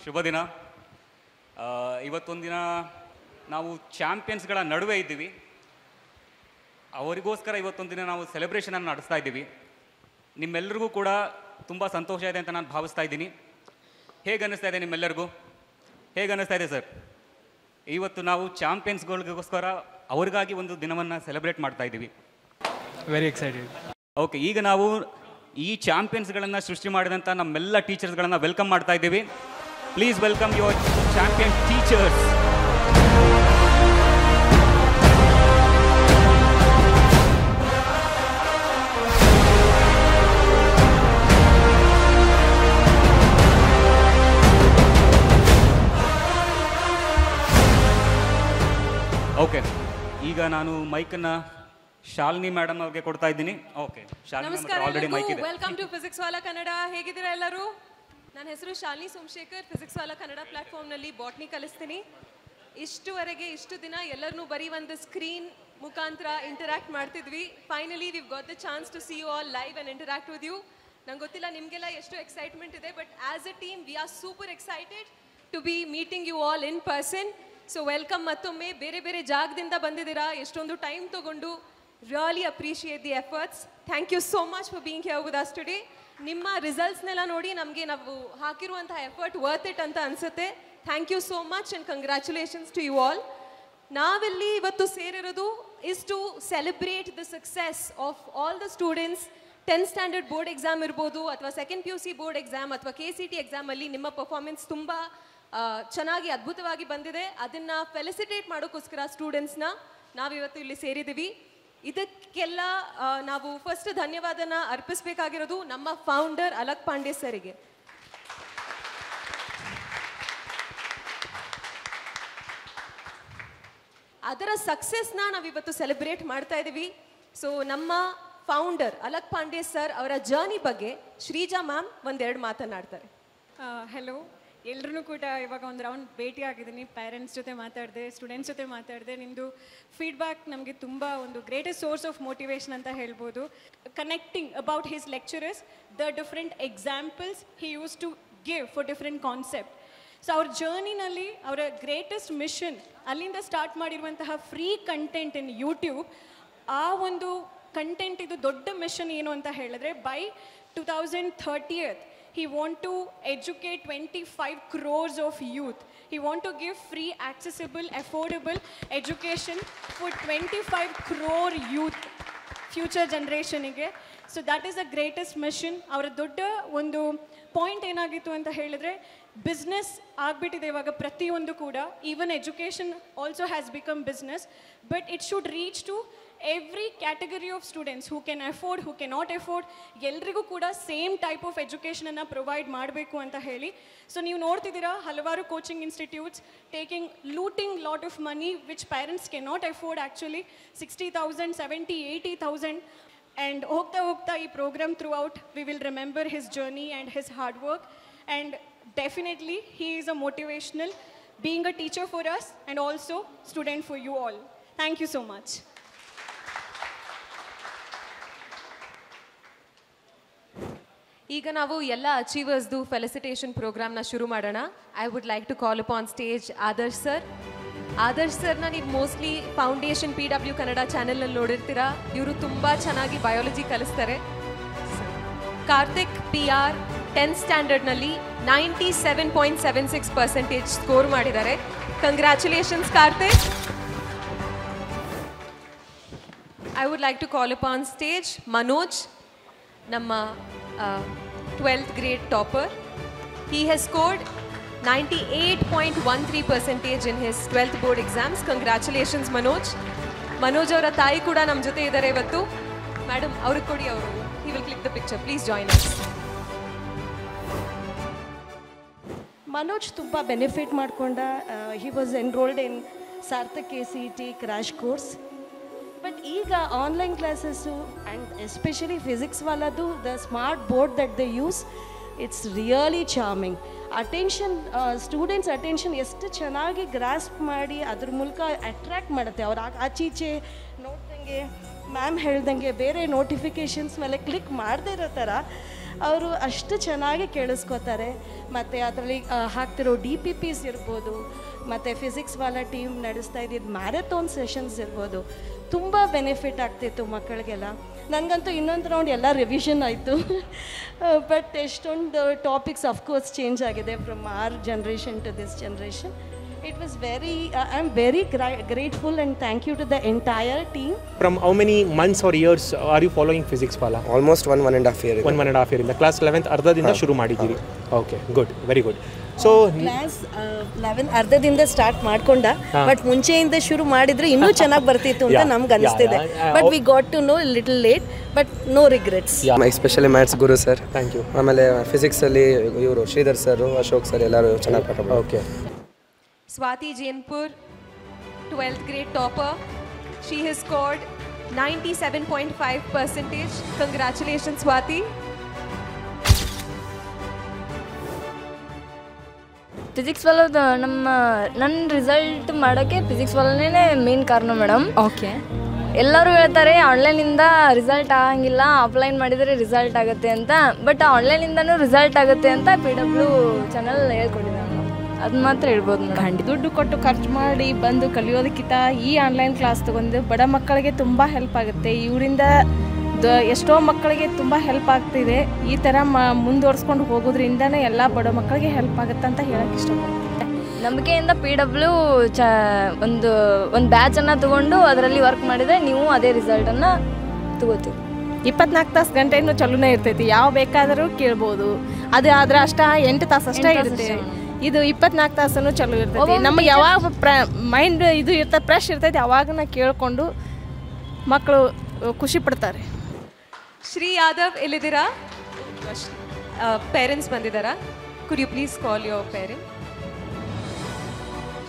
ಶುಭ ದಿನ. ಇವತ್ತೊಂದು ದಿನ ನಾವು ಚಾಂಪಿಯನ್ಸ್ಗಳ ನಡುವೆ ಇದ್ದೀವಿ. ಅವರಿಗೋಸ್ಕರ ಇವತ್ತೊಂದು ದಿನ ನಾವು ಸೆಲೆಬ್ರೇಷನನ್ನು ನಡೆಸ್ತಾ ಇದ್ದೀವಿ. ನಿಮ್ಮೆಲ್ಲರಿಗೂ ಕೂಡ ತುಂಬ ಸಂತೋಷ ಇದೆ ಅಂತ ನಾನು ಭಾವಿಸ್ತಾ ಇದ್ದೀನಿ. ಹೇಗೆ ಅನ್ನಿಸ್ತಾ ಇದೆ ನಿಮ್ಮೆಲ್ಲರಿಗೂ? ಹೇಗೆ ಅನ್ನಿಸ್ತಾ ಇದೆ ಸರ್? ಇವತ್ತು ನಾವು ಚಾಂಪಿಯನ್ಸ್ಗಳಿಗೋಸ್ಕರ ಅವ್ರಿಗಾಗಿ ಒಂದು ದಿನವನ್ನು ಸೆಲೆಬ್ರೇಟ್ ಮಾಡ್ತಾ ಇದ್ದೀವಿ. Very excited. ಓಕೆ, ಈಗ ನಾವು ಈ ಚಾಂಪಿಯನ್ಸ್ಗಳನ್ನು ಸೃಷ್ಟಿ ಮಾಡಿದಂಥ ನಮ್ಮೆಲ್ಲ ಟೀಚರ್ಸ್ಗಳನ್ನು ವೆಲ್ಕಮ್ ಮಾಡ್ತಾ ಇದ್ದೀವಿ. Please welcome your champion teachers. Okay, ಈಗ ನಾನು ಮೈಕನ್ನು ಶಾಲಿನಿ ಮೇಡಮ್ ಅವ್ರಿಗೆ ಕೊಡ್ತಾ ಇದ್ದೀನಿ. ಓಕೆ, ಆಲ್ರೆಡಿ ಮೈಕ್ ಇದೆ. Welcome to Physics Wallah Kannada. ಹೇಗಿದ್ದೀರಾ ಎಲ್ಲರೂ? ನನ್ನ ಹೆಸರು ಶಾಲಿನಿ ಸೋಮಶೇಖರ್. ಫಿಸಿಕ್ಸ್ ವಾಲಾ ಕನ್ನಡ ಪ್ಲಾಟ್ಫಾರ್ಮ್ನಲ್ಲಿ ಬಾಟ್ನಿ ಕಲಿಸ್ತೀನಿ. ಇಷ್ಟು ದಿನ ಎಲ್ಲರನ್ನೂ ಬರೀ ಒಂದು ಸ್ಕ್ರೀನ್ ಮುಖಾಂತರ ಇಂಟರಾಕ್ಟ್ ಮಾಡ್ತಿದ್ವಿ. Finally we got the chance to see you all live and interact with you. ನಂಗೆ ಗೊತ್ತಿಲ್ಲ ನಿಮಗೆಲ್ಲ ಎಷ್ಟು ಎಕ್ಸೈಟ್ಮೆಂಟ್ ಇದೆ, but as a team we are super excited to be meeting you all in person. So welcome. ಮತ್ತೊಮ್ಮೆ ಬೇರೆ ಬೇರೆ ಜಾಗದಿಂದ ಬಂದಿದ್ದೀರಾ, ಎಷ್ಟೊಂದು ಟೈಮ್ ತೊಗೊಂಡು. Really appreciate the efforts. Thank you so much for being here with us today. ನಿಮ್ಮ ರಿಸಲ್ಟ್ಸ್ನೆಲ್ಲ ನೋಡಿ ನಮಗೆ ನಾವು ಹಾಕಿರುವಂತಹ ಎಫರ್ಟ್ ವರ್ತ್ ಇಟ್ ಅಂತ ಅನಿಸುತ್ತೆ. Thank you so much and congratulations to you all. ನಾವಿಲ್ಲಿ ಇವತ್ತು ಸೇರಿರೋದು is to celebrate the success of all the students. 10th standard board exam ಇರ್ಬೋದು, ಅಥವಾ 2nd PUC ಬೋರ್ಡ್ ಎಕ್ಸಾಮ್, ಅಥವಾ KCT ಎಕ್ಸಾಮಲ್ಲಿ ನಿಮ್ಮ ಪರ್ಫಾರ್ಮೆನ್ಸ್ ತುಂಬ ಚೆನ್ನಾಗಿ ಅದ್ಭುತವಾಗಿ ಬಂದಿದೆ. ಅದನ್ನು ಫೆಲಿಸಿಟೇಟ್ ಮಾಡೋಕ್ಕೋಸ್ಕರ ಸ್ಟೂಡೆಂಟ್ಸ್ನ ನಾವಿವತ್ತು ಇಲ್ಲಿ ಸೇರಿದ್ದೀವಿ. ಇದಕ್ಕೆಲ್ಲ ನಾವು ಫಸ್ಟ್ ಧನ್ಯವಾದನ ಅರ್ಪಿಸಬೇಕಾಗಿರೋದು ನಮ್ಮ ಫೌಂಡರ್ ಅಲಕ್ ಪಾಂಡೆ ಸರಿಗೆ. ಅದರ ಸಕ್ಸಸ್ನ ನಾವಿವತ್ತು ಸೆಲೆಬ್ರೇಟ್ ಮಾಡ್ತಾ ಇದ್ದೀವಿ. ಸೊ ನಮ್ಮ ಫೌಂಡರ್ ಅಲಕ್ ಪಾಂಡೆ ಸರ್ ಅವರ ಜರ್ನಿ ಬಗ್ಗೆ ಶ್ರೀಜಾ ಮ್ಯಾಮ್ ಒಂದೆರಡು ಮಾತನಾಡ್ತಾರೆ. ಹೆಲೋ ಎಲ್ಲರೂ ಕೂಡ ಇವಾಗ ಒಂದು ರೌಂಡ್ ಭೇಟಿ ಆಗಿದ್ದೀನಿ. ಪೇರೆಂಟ್ಸ್ ಜೊತೆ ಮಾತಾಡಿದೆ, ಸ್ಟೂಡೆಂಟ್ಸ್ ಜೊತೆ ಮಾತಾಡಿದೆ. ನಿಮ್ಮದು ಫೀಡ್ಬ್ಯಾಕ್ ನಮಗೆ ತುಂಬ ಒಂದು ಗ್ರೇಟೆಸ್ಟ್ ಸೋರ್ಸ್ ಆಫ್ ಮೋಟಿವೇಶನ್ ಅಂತ ಹೇಳ್ಬೋದು. Connecting about his lecturers, the different examples he use to give for different concept. So ಅವ್ರ ಜರ್ನಿನಲ್ಲಿ ಅವರ ಗ್ರೇಟೆಸ್ಟ್ ಮಿಷನ್ ಅಲ್ಲಿಂದ ಸ್ಟಾರ್ಟ್ ಮಾಡಿರುವಂತಹ ಫ್ರೀ ಕಂಟೆಂಟ್ ಇನ್ ಯೂಟ್ಯೂಬ್. ಆ ಒಂದು ಕಂಟೆಂಟ್ ಇದು ದೊಡ್ಡ ಮಿಷನ್ ಏನು ಅಂತ ಹೇಳಿದ್ರೆ, by 2030 he want to educate 25 crores of youth. He want to give free, accessible, affordable education for 25 crore youth, future generation ಗೆ. So that is the greatest mission. ಅವರ ದೊಡ್ಡ ಒಂದು ಪಾಯಿಂಟ್ ಏನಾಗಿತ್ತು ಅಂತ ಹೇಳಿದ್ರೆ, ಬಿಸ್ನೆಸ್ ಆಗಿಬಿಟ್ಟಿದೆ ಇವಾಗ ಪ್ರತಿಯೊಂದು ಕೂಡ. Even education also has become business, but it should reach to every category of students who can afford, who cannot afford, ಎಲ್ರಿಗೂ ಕೂಡ ಸೇಮ್ ಟೈಪ್ ಆಫ್ ಎಜುಕೇಷನನ್ನು ಪ್ರೊವೈಡ್ ಮಾಡಬೇಕು ಅಂತ ಹೇಳಿ. ಸೊ ನೀವು ನೋಡ್ತಿದ್ದೀರಾ ಹಲವಾರು coaching institutes looting lot of money which parents cannot afford. Actually 60,000, 70,000, 80,000. And ಹೋಗ್ತಾ ಹೋಗ್ತಾ ಈ programme throughout we will remember his journey and his hard work. And definitely he is a motivational, being a teacher for us and also student for you all. Thank you so much. ಈಗ ನಾವು ಎಲ್ಲ ಅಚೀವರ್ಸ್ದು felicitation ಪ್ರೋಗ್ರಾಮ್ನ ಶುರು ಮಾಡೋಣ. I would like to call upon stage Adarsh sir. Adarsh ಸರ್ನ ನೀವು mostly foundation PW Kannada ಚಾನೆಲ್ನಲ್ಲಿ ನೋಡಿರ್ತೀರಾ. ಇವರು ತುಂಬ ಚೆನ್ನಾಗಿ ಬಯಾಲಜಿ ಕಲಿಸ್ತಾರೆ. ಕಾರ್ತಿಕ್ PR 10th ಸ್ಟ್ಯಾಂಡರ್ಡ್ನಲ್ಲಿ 97.76% ಸ್ಕೋರ್ ಮಾಡಿದ್ದಾರೆ. Congratulations Karthik. I would like to call upon stage Manoj, ನಮ್ಮ 12th grade topper. He has scored 98.13% in his 12th board exams. Congratulations Manoj. Manoj ಅವರ ತಾಯಿ ಕೂಡ ನಮ್ಮ ಜೊತೆ ಇದ್ದಾರೆ ಇವತ್ತು. ಮೇಡಮ್ ಅವ್ರಿಗೆ ಕೊಡಿ, ಅವರು he will click the picture. Please join us. Manoj ತುಂಬ ಬೆನಿಫಿಟ್ ಮಾಡಿಕೊಂಡ. he was enrolled in Sarthak KCET crash course. But ಈಗ online classes and especially physics ವಾಲದು the smart board that they use, it's really charming. Attention, students attention ಎಷ್ಟು ಚೆನ್ನಾಗಿ grasp ಮಾಡಿ ಅದ್ರ ಮೂಲಕ attract ಮಾಡುತ್ತೆ. ಅವ್ರು ಆಚೀಚೆ ನೋಡ್ದಂಗೆ, ಮ್ಯಾಮ್ ಹೇಳ್ದಂಗೆ ಬೇರೆ ನೋಟಿಫಿಕೇಷನ್ಸ್ ಮೇಲೆ ಕ್ಲಿಕ್ ಮಾಡದೇ ಇರೋ ಥರ ಅವರು ಅಷ್ಟು ಚೆನ್ನಾಗಿ ಕೇಳಿಸ್ಕೋತಾರೆ. ಮತ್ತು ಅದರಲ್ಲಿ ಹಾಕ್ತಿರೋ DPPs ಇರ್ಬೋದು, ಮತ್ತು ಫಿಸಿಕ್ಸ್ ವಾಲ ಟೀಮ್ ನಡೆಸ್ತಾ ಇದ್ದಿದ್ದು ಮ್ಯಾರಥಾನ್ ಸೆಷನ್ಸ್ ಇರ್ಬೋದು, ತುಂಬ ಬೆನಿಫಿಟ್ ಆಗ್ತಿತ್ತು ಮಕ್ಕಳಿಗೆಲ್ಲ. ನನಗಂತೂ ಇನ್ನೊಂದು ರೌಂಡ್ ಎಲ್ಲ ರಿವಿಷನ್ ಆಯಿತು. ಬಟ್ ಎಷ್ಟೊಂದು ಟಾಪಿಕ್ಸ್ ಅಫ್ಕೋರ್ಸ್ ಚೇಂಜ್ ಆಗಿದೆ from our generation to this generation. It was very, I'm very grateful and thank you to the entire team. From how many months or years are you following Physics Wala? Almost one and a half year. 1.5 year. In the class 11th ಅರ್ಧದಿಂದ ಶುರು ಮಾಡಿದ್ದೀರಿ. Okay, good, very good. So class 11 ಅರ್ಧದಿಂದ start ಮಾಡ್ಕೊಂಡ, but ಮುಂಚೆಯಿಂದ ಶುರು ಮಾಡಿದ್ರೆ ಇನ್ನೂ ಚೆನ್ನಾಗಿ ಬರ್ತಿತ್ತು ಅಂತ ನಮ್ಗೆ ಅನಿಸ್ತಿದೆ. But we got to know little late, but no regrets. Especially maths Guru sir, thank you. ಆಮೇಲೆ ಫಿಸಿಕ್ಸಲ್ಲಿ ಇವರು ಶ್ರೀಧರ್ ಸರ್, ಅಶೋಕ್ ಸರ್ ಎಲ್ಲರೂ ಚೆನ್ನಾಗಿ ಪಾಠ ಮಾಡಿದ್ರು. Okay. Swati Jainpur, 12th grade topper. She has scored 97.5%. Congratulations, Swati. Physics ವಾಲದ ನನ್ನ ರಿಸಲ್ಟ್ ಮಾಡೋಕ್ಕೆ ಫಿಸಿಕ್ಸ್ ವಾಲನೇ ಮೇನ್ ಕಾರಣ ಮೇಡಮ್. ಓಕೆ. ಎಲ್ಲರೂ ಹೇಳ್ತಾರೆ ಆನ್ಲೈನಿಂದ ರಿಸಲ್ಟ್ ಆಗಂಗಿಲ್ಲ, ಆಫ್ಲೈನ್ ಮಾಡಿದರೆ ರಿಸಲ್ಟ್ ಆಗುತ್ತೆ ಅಂತ. ಬಟ್ ಆನ್ಲೈನಿಂದನೂ ರಿಸಲ್ಟ್ ಆಗುತ್ತೆ ಅಂತ PW ಚಾನಲ್ ಹೇಳ್ಕೊಟ್ಟಿದ್ದಾರೆ. ಅದು ಮಾತ್ರ ಹೇಳ್ಬೋದು ಮೇಡಮ್. ದುಡ್ಡು ಕೊಟ್ಟು ಖರ್ಚು ಮಾಡಿ ಬಂದು ಕಲಿಯೋದಕ್ಕಿಂತ ಈ ಆನ್ಲೈನ್ ಕ್ಲಾಸ್ ತೊಗೊಂಡು ಬಡ ಮಕ್ಕಳಿಗೆ ತುಂಬ ಹೆಲ್ಪ್ ಆಗುತ್ತೆ. ಇವರಿಂದ ಎಷ್ಟೋ ಮಕ್ಕಳಿಗೆ ತುಂಬ ಹೆಲ್ಪ್ ಆಗ್ತಿದೆ. ಈ ಥರ ಮುಂದುವರ್ಸ್ಕೊಂಡು ಹೋಗೋದ್ರಿಂದನೇ ಎಲ್ಲ ಬಡ ಮಕ್ಕಳಿಗೆ ಹೆಲ್ಪ್ ಆಗುತ್ತೆ ಅಂತ ಹೇಳಕ್ಕೆ ಇಷ್ಟಪಡ್ತೀನಿ. ನಂಬಿಕೆಯಿಂದ PW ಒಂದು ಬ್ಯಾಚನ್ನು ತೊಗೊಂಡು ಅದರಲ್ಲಿ ವರ್ಕ್ ಮಾಡಿದರೆ ನೀವು ಅದೇ ರಿಸಲ್ಟನ್ನು ತಗೋತೀವಿ. 24 ತಾಸು ಗಂಟೆನೂ ಚಲೋನೇ ಇರ್ತೈತಿ, ಯಾವ ಬೇಕಾದರೂ ಕೇಳ್ಬೋದು. ಅದು ಆದ್ರೆ ಅಷ್ಟ 8 ತಾಸು ಅಷ್ಟೇ ಇರುತ್ತೆ. ಇದು 24 ತಾಸೂ ಚಲೋ ಇರ್ತೈತಿ. ನಮಗೆ ಯಾವಾಗ ಮೈಂಡ್ ಇದು ಇರ್ತದೆ, ಫ್ರೆಶ್ ಇರ್ತೈತಿ, ಅವಾಗನ ಕೇಳಿಕೊಂಡು ಮಕ್ಕಳು ಖುಷಿ ಪಡ್ತಾರೆ. ಶ್ರೀ ಯಾದವ್ ಎಲ್ಲಿದ್ದೀರಾ? ಪೇರೆಂಟ್ಸ್ ಬಂದಿದ್ದಾರಾ? Could you please call your parent?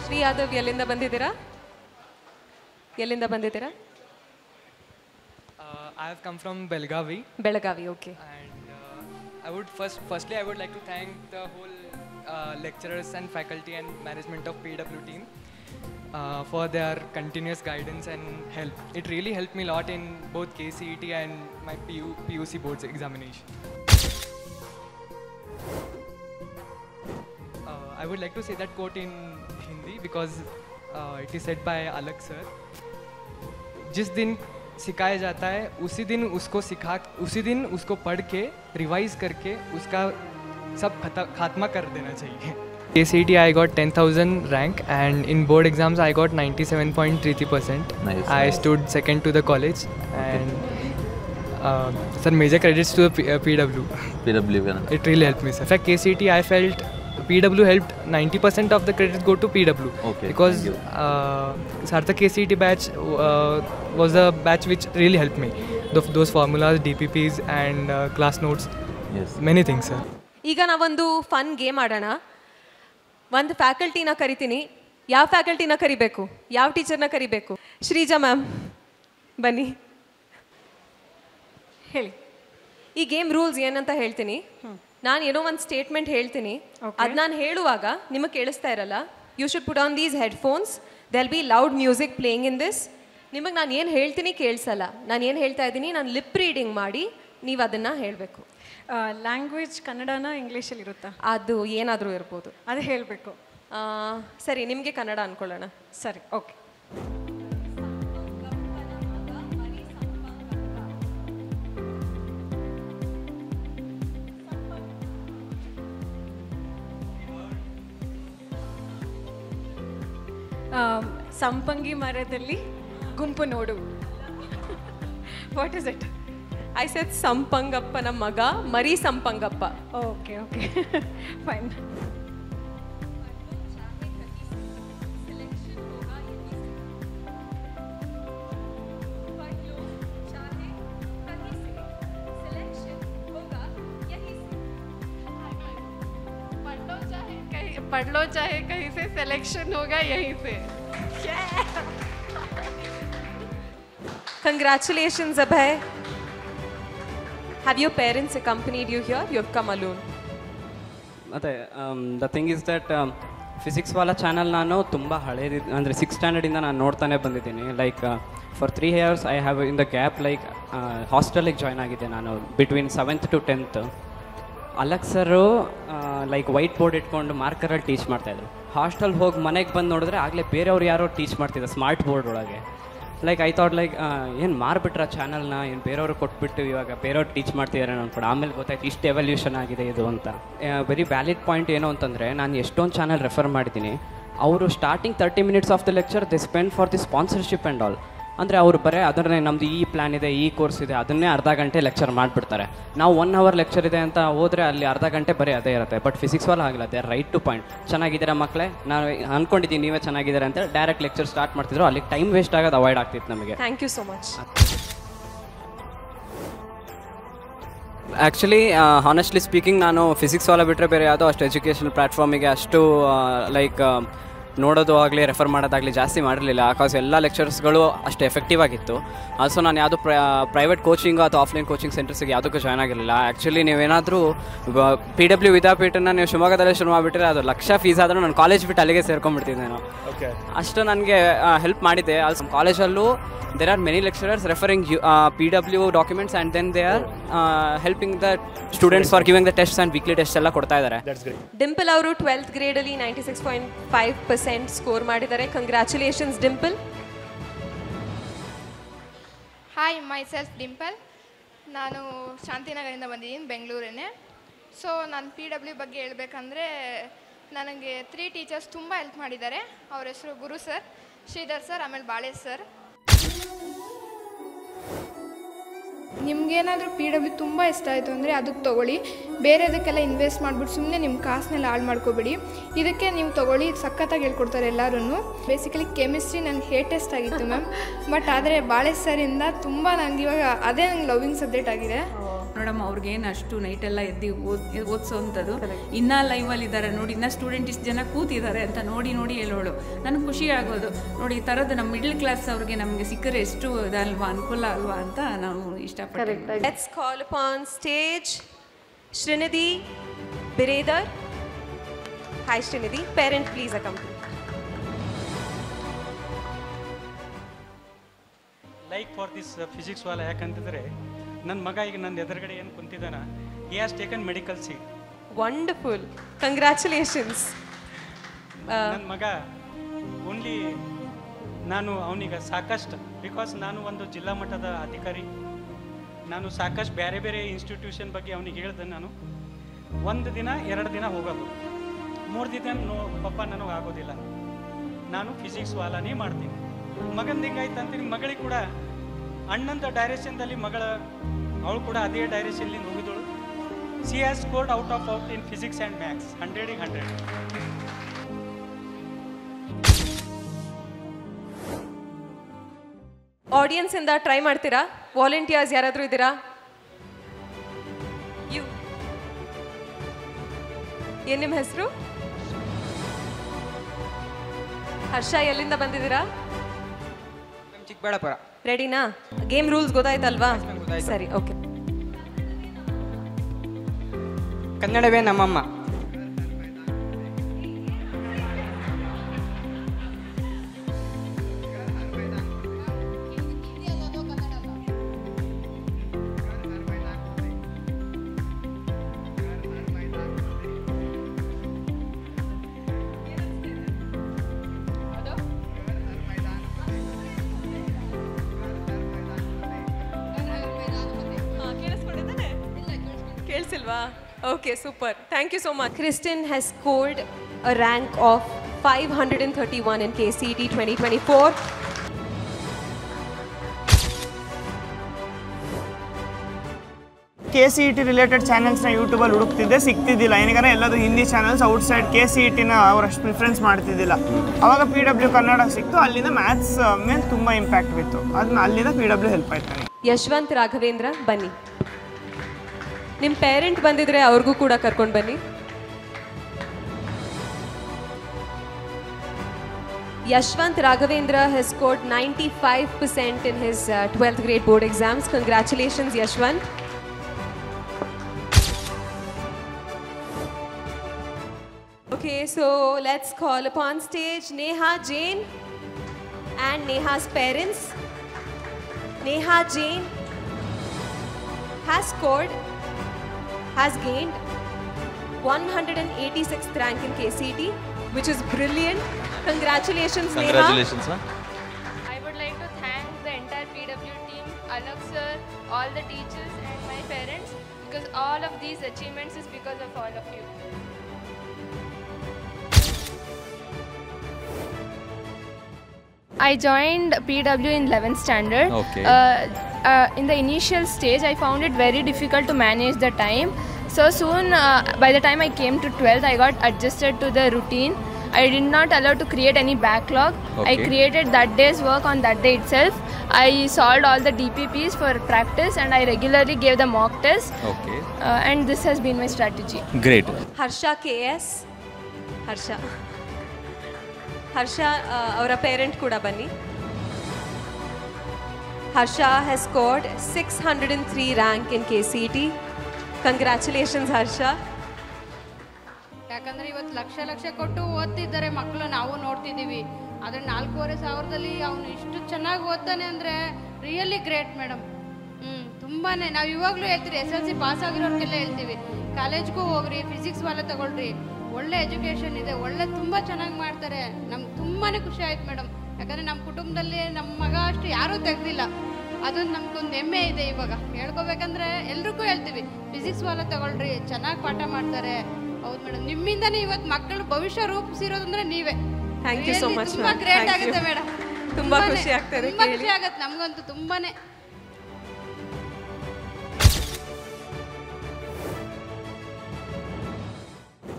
Shri Yadav ಎಲ್ಲಿಂದ ಬಂದಿದ್ದೀರಾ? I have come from Belgavi. Belagavi. Okay. And I would firstly I would like to thank the whole lecturers and faculty and management of PW team for their continuous guidance and help. It really helped me a lot in both KCET and my PUC boards examination. I would like to say that quote in Hindi because it is said by Alak sir. जिस दिन सिखाया जाता है उसी दिन उसको पढ़ के रिवाइज करके उसका सब खात्मा कर देना चाहिए. KCET I got 10,000 rank and in board exams I got 97.33%. Nice. I stood second to the college and sir, major credits to the PW. It really helped me sir. In fact KCET I felt PW helped 90% of the credits go to PW. Okay, because Sarthak KCET batch was a batch which really helped me. Those formulas, DPPs and class notes. Yes. Many things sir. ಈಗ ನಾವೊಂದು fun game ಆಡೋಣ. ಒಂದು ಫ್ಯಾಕಲ್ಟಿನ ಕರಿತೀನಿ. ಯಾವ ಫ್ಯಾಕಲ್ಟಿನ ಕರಿಬೇಕು? ಯಾವ ಟೀಚರ್ನ ಕರಿಬೇಕು? Sreeja ma'am ಬನ್ನಿ. ಹೇಳಿ. ಈ ಗೇಮ್ ರೂಲ್ಸ್ ಏನಂತ ಹೇಳ್ತೀನಿ. ನಾನು ಏನೋ ಒಂದು ಸ್ಟೇಟ್ಮೆಂಟ್ ಹೇಳ್ತೀನಿ, ಅದು ನಾನು ಹೇಳುವಾಗ ನಿಮಗೆ ಕೇಳಿಸ್ತಾ ಇರಲ್ಲ. You should put on these headphones. They'll be loud music playing in this. ನಿಮಗೆ ನಾನು ಏನು ಹೇಳ್ತೀನಿ ಕೇಳಿಸಲ್ಲ. ನಾನು ಏನು ಹೇಳ್ತಾ ಇದ್ದೀನಿ ನಾನು ಲಿಪ್ ರೀಡಿಂಗ್ ಮಾಡಿ ನೀವು ಅದನ್ನು ಹೇಳಬೇಕು. ಲ್ಯಾಂಗ್ವೇಜ್ ಕನ್ನಡನ ಇಂಗ್ಲೀಷಲ್ಲಿ ಇರುತ್ತಾ? ಅದು ಏನಾದರೂ ಇರ್ಬೋದು, ಅದು ಹೇಳಬೇಕು. ಸರಿ, ನಿಮಗೆ ಕನ್ನಡ ಅಂದ್ಕೊಳ್ಳೋಣ. ಸರಿ, ಓಕೆ. ಸಂಪಂಗಿ ಮರದಲ್ಲಿ ಗುಂಪು ನೋಡು. What is it? I said ಸಂಪಂಗಪ್ಪನ ಮಗ ಮರಿ ಸಂಪಂಗಪ್ಪ. Okay okay fine. पढ़ लो चाहे कहीं से, सिलेक्शन होगा यहीं से. Congratulations, Abhay. Have your parents accompanied you here? You have come alone. The thing is that physics Wallah channel ನಾನು ತುಂಬ ಹಳೇದು ಅಂದರೆ 6th ಸ್ಟ್ಯಾಂಡರ್ಡಿಂದ ನಾನು ನೋಡ್ತಾನೆ ಬಂದಿದ್ದೀನಿ. Like for 3 years I have in the gap like ಹಾಸ್ಟೆಲಿಗೆ ಜಾಯ್ನ್ ಆಗಿದ್ದೆ ನಾನು between 7th to 10th. Alakh sir like white board ಇಟ್ಕೊಂಡು ಮಾರ್ಕರಲ್ಲಿ ಟೀಚ್ ಮಾಡ್ತಾಯಿದ್ರು. ಹಾಸ್ಟೆಲ್ ಹೋಗಿ ಮನೆಗೆ ಬಂದು ನೋಡಿದ್ರೆ ಆಗಲೇ ಬೇರೆಯವ್ರು ಯಾರೋ ಟೀಚ್ ಮಾಡ್ತಿದ್ರು ಸ್ಮಾರ್ಟ್ ಬೋರ್ಡ್ ಒಳಗೆ. ಲೈಕ್ ಐ ಥಾಟ್ ಲೈಕ್ ಏನು ಮಾರ್ಬಿಟ್ರ ಚಾನಲ್ನ, ಏನು ಬೇರೆಯವ್ರಿಗೆ ಕೊಟ್ಬಿಟ್ಟು ಇವಾಗ ಬೇರೆಯವ್ರು ಟೀಚ್ ಮಾಡ್ತಿದ್ದಾರೆ ಅಂದ್ಕೊಂಡು. ಆಮೇಲೆ ಗೊತ್ತಾಯ್ತು ಇಷ್ಟು ಎವಲ್ಯೂಷನ್ ಆಗಿದೆ ಇದು ಅಂತ. ವೆರಿ ವ್ಯಾಲಿಡ್ ಪಾಯಿಂಟ್ ಏನು ಅಂತಂದರೆ, ನಾನು ಎಷ್ಟೊಂದು ಚಾನಲ್ ರೆಫರ್ ಮಾಡಿದ್ದೀನಿ, ಅವರು starting 30 minutes of the lecture the spend for the sponsorship and all. ಅಂದರೆ ಅವರು ಬರೀ ಅದನ್ನೇ ನಮ್ಮದು ಈ ಪ್ಲ್ಯಾನ್ ಇದೆ, ಈ ಕೋರ್ಸ್ ಇದೆ, ಅದನ್ನೇ ಅರ್ಧ ಗಂಟೆ ಲೆಕ್ಚರ್ ಮಾಡಿಬಿಡ್ತಾರೆ. ನಾವು 1 hour ಲೆಕ್ಚರ್ ಇದೆ ಅಂತ ಹೋದರೆ ಅಲ್ಲಿ ಅರ್ಧ ಗಂಟೆ ಬರೀ ಅದೇ ಇರುತ್ತೆ. ಬಟ್ ಫಿಸಿಕ್ಸ್ ವಾಲ ಆಗಿಲ್ಲ, they are right to point. ಚೆನ್ನಾಗಿದ್ದೀರಾ ಮಕ್ಕಳೇ, ನಾನು ಅಂದ್ಕೊಂಡಿದ್ದೀನಿ ನೀವೇ ಚೆನ್ನಾಗಿದ್ದಾರೆ ಅಂತ ಡೈರೆಕ್ಟ್ ಲೆಕ್ಚರ್ ಸ್ಟಾರ್ಟ್ ಮಾಡ್ತಿದ್ರು. ಅಲ್ಲಿ ಟೈಮ್ ವೇಸ್ಟ್ ಆಗೋದು ಅವಾಯ್ಡ್ ಆಗ್ತಿತ್ತು ನಮಗೆ. Thank you so much. Actually honestly speaking, ನಾನು ಫಿಸಿಕ್ಸ್ ವಾಲ ಬಿಟ್ಟರೆ ಬೇರೆ ಯಾವುದೋ ಅಷ್ಟು ಎಜುಕೇಷನ್ ಪ್ಲ್ಯಾಟ್ಫಾರ್ಮಿಗೆ ಅಷ್ಟು ಲೈಕ್ ನೋಡೋದು ಆಗಲಿ ರೆಫರ್ ಮಾಡೋದಾಗಲಿ ಜಾಸ್ತಿ ಮಾಡಿರಲಿಲ್ಲ. ಬಿಕಾಸ್ ಎಲ್ಲ ಲೆಕ್ಚರ್ಸ್ಗಳು ಅಷ್ಟು ಎಫೆಕ್ಟಿವ್ ಆಗಿತ್ತು. ಆಲ್ಸೋ ನಾನು ಯಾವುದು ಪ್ರೈವೇಟ್ ಕೋಚಿಂಗು ಅಥವಾ ಆಫ್ಲೈನ್ ಕೋಚಿಂಗ್ ಸೆಂಟರ್ಸಿಗೆ ಯಾವುದಕ್ಕೂ ಜಾಯ್ನ್ ಆಗಿರಲಿಲ್ಲ. ಆ್ಯಕ್ಚುಲಿ ನೀವೇನಾದರೂ PW ವಿದ್ಯಾಪೀಠನ ನೀವು ಶಿವಮೊಗ್ಗದಲ್ಲೇ ಶುರು ಮಾಡಿಬಿಟ್ರೆ ಅದು ಲಕ್ಷ ಫೀಸ್ ಆದರೂ ನಾನು ಕಾಲೇಜ್ ಬಿಟ್ಟು ಅಲ್ಲಿಗೆ ಸೇರ್ಕೊಂಡ್ಬಿಡ್ತಿದ್ದೆ ನಾನು. ಅಷ್ಟು ನನಗೆ ಹೆಲ್ಪ್ ಮಾಡಿದೆ. ಆಲ್ಸೋ ಕಾಲೇಜಲ್ಲೂ there are many lecturers referring PW documents and then they are helping the students for giving the tests and weekly tests ಎಲ್ಲ ಕೊಡ್ತಾ ಇದ್ದಾರೆ. ಡಿಂಪಲ್ ಅವರು 12th grade ಅಲ್ಲಿ 96.5% ಸ್ಕೋರ್ ಮಾಡಿದ್ದಾರೆ. Congratulations Dimple. Hi, my self Dimple. ನಾನು ಶಾಂತಿನಗರಿಂದ ಬಂದಿದ್ದೀನಿ, ಬೆಂಗಳೂರೇ. ಸೊ ನಾನು PW ಬಗ್ಗೆ ಹೇಳ್ಬೇಕಂದ್ರೆ, ನನಗೆ 3 ಟೀಚರ್ಸ್ ತುಂಬ ಹೆಲ್ಪ್ ಮಾಡಿದ್ದಾರೆ. ಅವ್ರ ಹೆಸರು ಗುರು ಸರ್, ಶ್ರೀಧರ್ ಸರ್, ಆಮೇಲೆ ಬಾಳೆ ಸರ್. ನಿಮಗೇನಾದರೂ PW ತುಂಬ ಇಷ್ಟ ಆಯಿತು ಅಂದರೆ ಅದಕ್ಕೆ ತೊಗೊಳ್ಳಿ. ಬೇರೆದಕ್ಕೆಲ್ಲ ಇನ್ವೆಸ್ಟ್ ಮಾಡಿಬಿಟ್ಟು ಸುಮ್ಮನೆ ನಿಮ್ಮ ಕಾಸನ್ನೆಲ್ಲ ಹಾಳು ಮಾಡ್ಕೋಬೇಡಿ. ಇದಕ್ಕೆ ನೀವು ತೊಗೊಳ್ಳಿ, ಸಖತ್ತಾಗಿ ಹೇಳ್ಕೊಡ್ತಾರೆ ಎಲ್ಲರೂ. ಬೇಸಿಕಲಿ ಕೆಮಿಸ್ಟ್ರಿ ನನಗೆ ಹೇಟೆಸ್ಟ್ ಆಗಿತ್ತು ಮ್ಯಾಮ್. ಬಟ್ ಆದರೆ ಬಾಳೆ ಸರಿಂದ ತುಂಬ ನನಗೆ ಇವಾಗ ಅದೇ ನಂಗೆ ಲವಿಂಗ್ ಸಬ್ಜೆಕ್ಟ್ ಆಗಿದೆ. ನೋಡಮ್ಮ, ಅವ್ರಿಗೇನು ಅಷ್ಟು ನೈಟೆಲ್ಲ ಎದ್ದು ಓದಿಸೋವಂಥದ್ದು. ಇನ್ನೂ ಲೈವಲ್ಲಿ ಇದ್ದಾರೆ ನೋಡಿ, ಇನ್ನೂ ಸ್ಟೂಡೆಂಟ್ ಇಷ್ಟು ಜನ ಕೂತಿದ್ದಾರೆ ಅಂತ ನೋಡಿ ಹೇಳೋಳು. ನನಗೆ ಖುಷಿ ಆಗೋದು ನೋಡಿ, ಈ ಥರದ್ದು ನಮ್ಮ ಮಿಡ್ಲ್ ಕ್ಲಾಸ್ ಅವ್ರಿಗೆ ನಮಗೆ ಸಿಕ್ಕರೆ ಎಷ್ಟು ಇದಲ್ವಾ, ಅನುಕೂಲ ಅಲ್ವಾ ಅಂತ ನಾವು ಇಷ್ಟಪಡ್ತೀವಿ. Let's call upon stage Shrinidhi Biradar. Hi Shrinidhi. Parent please accompany. Like for this physics Wallah ಯಾಕಂತಂದರೆ, ನನ್ನ ಮಗ ಈಗ ನನ್ನ ಎದುರುಗಡೆ ಏನು ಕುಂತಿದ್ದಾನ, he has taken medical seat. Wonderful, congratulations. ನನ್ನ ಮಗ ಓನ್ಲಿ ನಾನು ಅವನಿಗೆ ಸಾಕಷ್ಟು, ಬಿಕಾಸ್ ನಾನು ಒಂದು ಜಿಲ್ಲಾ ಮಟ್ಟದ ಅಧಿಕಾರಿ, ನಾನು ಸಾಕಷ್ಟು ಬೇರೆ ಬೇರೆ ಇನ್ಸ್ಟಿಟ್ಯೂಷನ್ ಬಗ್ಗೆ ಅವನಿಗೆ ಹೇಳ್ದೆ. ನಾನು 1 ದಿನ 2 ದಿನ ಹೋಗೋದು, 3 ದಿನ ಪಪ್ಪ ನನಗೆ ಆಗೋದಿಲ್ಲ, ನಾನು ಫಿಸಿಕ್ಸ್ ವಾಲಾನೇ ಮಾಡ್ತೀನಿ. ಮಗಂದು ಹಿಂಗಾಯ್ತು ಅಂತೀನಿ. ಮಗಳಿಗೆ ಕೂಡ ಅಣ್ಣಂದ ಡೈರೆಕ್ಷನ್ದಲ್ಲಿ ಅವಳು ಕೂಡ ಅದೇ ಡೈರೆಕ್ಷನ್ಲಿ ಹೋಗಿದ್ದಳು. She has scored out of out in physics and maths, 100ಗೆ 100. ಆಡಿಯನ್ಸ್ ಇಂದ ಟ್ರೈ ಮಾಡ್ತೀರಾ? ವಾಲಂಟಿಯರ್ಸ್ ಯಾರಾದರೂ ಇದ್ದೀರಾ? ಏನು ನಿಮ್ಮ ಹೆಸರು? ಹರ್ಷ. ಎಲ್ಲಿಂದ ಬಂದಿದ್ದೀರಾ? ಚಿಕ್ಕಬಳ್ಳಾಪುರ. ರೆಡಿನಾ? ಗೇಮ್ ರೂಲ್ಸ್ ಗೊತ್ತಾಯ್ತಲ್ವಾ? ಸರಿ, ಓಕೆ. ಕನ್ನಡವೇ ನಮ್ಮಮ್ಮ. ಕೇಳಿಸಿಲ್ವಾ? Okay, super. Thank you so much. Kristen has scored a rank of 531 in KCET 2024. KCET related ಚಾನಲ್ಸ್ನ ಯೂಟ್ಯೂಬಲ್ಲಿ ಹುಡುಕ್ತಿದ್ದೆ, ಸಿಗ್ತಿದ್ದಿಲ್ಲ. ಏನಕ್ಕೆ ಎಲ್ಲದು ಹಿಂದಿ ಚಾನಲ್ಸ್ ಔಟ್ಸೈಡ್ KCETನ ಅವರಷ್ಟು ಪ್ರಿಫರೆನ್ಸ್ ಮಾಡ್ತಿದ್ದಿಲ್ಲ. ಆವಾಗ PW ಕನ್ನಡ ಸಿಕ್ತು. ಅಲ್ಲಿಂದ ಮ್ಯಾಥ್ಸ್ ಮೇಲೆ ತುಂಬ ಇಂಪ್ಯಾಕ್ಟ್ ಬಿತ್ತು. ಅದನ್ನ ಅಲ್ಲಿಂದ PW ಹೆಲ್ಪ್ ಆಯ್ತು. ಯಶವಂತ್ ರಾಘವೇಂದ್ರ ಬನ್ನಿ. ನಿಮ್ಮ ಪೇರೆಂಟ್ ಬಂದಿದ್ರೆ ಅವ್ರಿಗೂ ಕೂಡ ಕರ್ಕೊಂಡು ಬನ್ನಿ. Yashwant Raghavendra has scored 95% in his 12th grade board exams. Congratulations, Yashwant. Okay, so let's call upon stage Neha Jain and Neha's parents. Neha Jain has gained 186th rank in KCET, which is brilliant. Congratulations, Neha. Congratulations, ma'am. I would like to thank the entire PW team, Alok sir, all the teachers and my parents, because all of these achievements is because of all of you. I joined PW in 11th standard. Okay. In the initial stage, I found it very difficult to manage the time. So soon, by the time I came to 12th, I got adjusted to the routine. I did not allow to create any backlog. Okay. I created that day's work on that day itself. I solved all the DPPs for practice and I regularly gave the mock tests. Okay. And this has been my strategy. Great. Harsha KS. Harsha, our parent kuda bani. Harsha has scored 603 rank in KCET. Congratulations, Harsha. ಯಾಕಂದರೆ ಇವತ್ತು ಲಕ್ಷ ಕೊಟ್ಟು ಓದ್ತಿದ್ದಾರೆ ಮಕ್ಕಳು, ನಾವು ನೋಡ್ತಿದ್ದೀವಿ. ಆದರೆ 4,500ದಲ್ಲಿ ಅವನು ಇಷ್ಟು ಚೆನ್ನಾಗಿ ಓದ್ತಾನೆ ಅಂದರೆ ರಿಯಲಿ ಗ್ರೇಟ್ ಮೇಡಮ್. ತುಂಬಾ ನಾವು ಇವಾಗಲೂ ಹೇಳ್ತೀವಿ, SLC ಪಾಸ್ ಆಗಿರೋರಿಗೆಲ್ಲ ಹೇಳ್ತೀವಿ, ಕಾಲೇಜ್ಗೂ ಹೋಗ್ರಿ, ಫಿಸಿಕ್ಸ್ ವಾಲ ತಗೊಳ್ರಿ, ಒಳ್ಳೆ ಎಜುಕೇಷನ್ ಇದೆ, ತುಂಬ ಚೆನ್ನಾಗಿ ಮಾಡ್ತಾರೆ. ನಮ್ಗೆ ತುಂಬಾ ಖುಷಿ ಆಯ್ತು ಮೇಡಮ್. ಯಾಕಂದರೆ ನಮ್ಮ ಕುಟುಂಬದಲ್ಲಿ ನಮ್ಮ ಮಗ ಅಷ್ಟು ಯಾರೂ ತೆಗ್ದಿಲ್ಲ, ಅದೊಂದು ನಮ್ಗೊಂದು ಹೆಮ್ಮೆ ಇದೆ. ಇವಾಗ ಹೇಳ್ಕೊಬೇಕಂದ್ರೆ ಎಲ್ರಿಗೂ ಹೇಳ್ತೀವಿ, ಫಿಸಿಕ್ಸ್ ವಾಲ ತಗೊಳ್ರಿ, ಚೆನ್ನಾಗಿ ಪಾಠ ಮಾಡ್ತಾರೆ. ಹೌದು ಮೇಡಮ್, ನಿಮ್ಮಿಂದನೇ ಇವತ್ತು ಮಕ್ಕಳು ಭವಿಷ್ಯ ರೂಪಿಸಿರೋದಂದ್ರೆ ನೀವೇ. Thank you so much. ತುಂಬಾ ಗ್ರೇಟ್ ಆಗುತ್ತೆ ಮೇಡಮ್. ತುಂಬಾ ಖುಷಿ ಆಗ್ತದೆ. ತುಂಬಾ ಖುಷಿ ಆಗುತ್ತೆ ನಮಗಂತೂ ತುಂಬಾನೇ.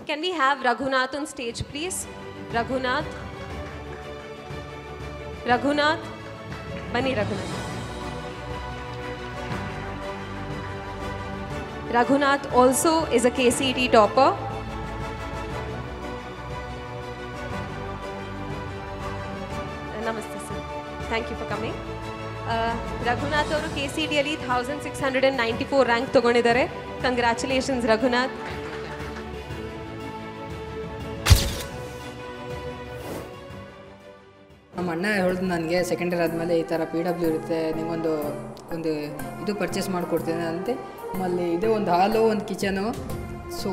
Can we have Raghunath on stage, please? Raghunath. Bani Raghunath. Raghunath also is a KCET topper. Namaste, sir. Thank you for coming. Raghunath ಅವರು KCET ಅಲ್ಲಿ 1694 ರ್ಯಾಂಕ್ ತಗೊಂಡಿದ್ದಾರೆ. ಕಂಗ್ರ್ಯಾಚುಲೇಷನ್ಸ್ ರಘುನಾಥ್. ನಮ್ಮ ಅಣ್ಣ ಹೇಳಿದ್ರು ನನಗೆ ಸೆಕೆಂಡ್ ಇಯರ್ ಆದಮೇಲೆ ಈ ಥರ PW ಇರುತ್ತೆ, ನಿಮಗೊಂದು ಇದು ಪರ್ಚೇಸ್ ಮಾಡಿಕೊಡ್ತೇನೆ ಅಂತೆ. ಆಮೇಲೆ ಇದೇ ಒಂದು ಹಾಲು, ಒಂದು ಕಿಚನು, ಸೊ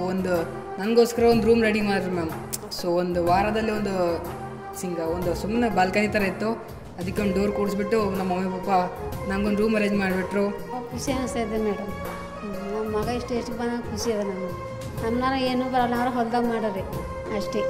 ನನಗೋಸ್ಕರ ಒಂದು ರೂಮ್ ರೆಡಿ ಮಾಡಿರಿ ಮ್ಯಾಮ್. ಸೊ ಒಂದು ವಾರದಲ್ಲಿ ಒಂದು ಸುಮ್ಮನೆ ಬಾಲ್ಕನಿ ಥರ ಇತ್ತು, ಅದಕ್ಕೆ ಒಂದು ಡೋರ್ ಕೂಡಿಸ್ಬಿಟ್ಟು ನಮ್ಮ ಮಮ್ಮಿ ಪಾಪ ನಂಗೊಂದು ರೂಮ್ ಅರೇಂಜ್ ಮಾಡಿಬಿಟ್ರು. ಖುಷಿ ಅನಿಸ್ತಾ ಇದೆ ಮೇಡಮ್. ನಮ್ಮ ಮಗ ಎಷ್ಟು ಖುಷಿ ಇದೆ ನಮ್ಮನ್ನ ಏನೂ ಬರಲ್ಲ, ಅವ್ರು ಹೊಲ್ದಾಗ ಮಾಡೋರಿ ಅಷ್ಟೇ.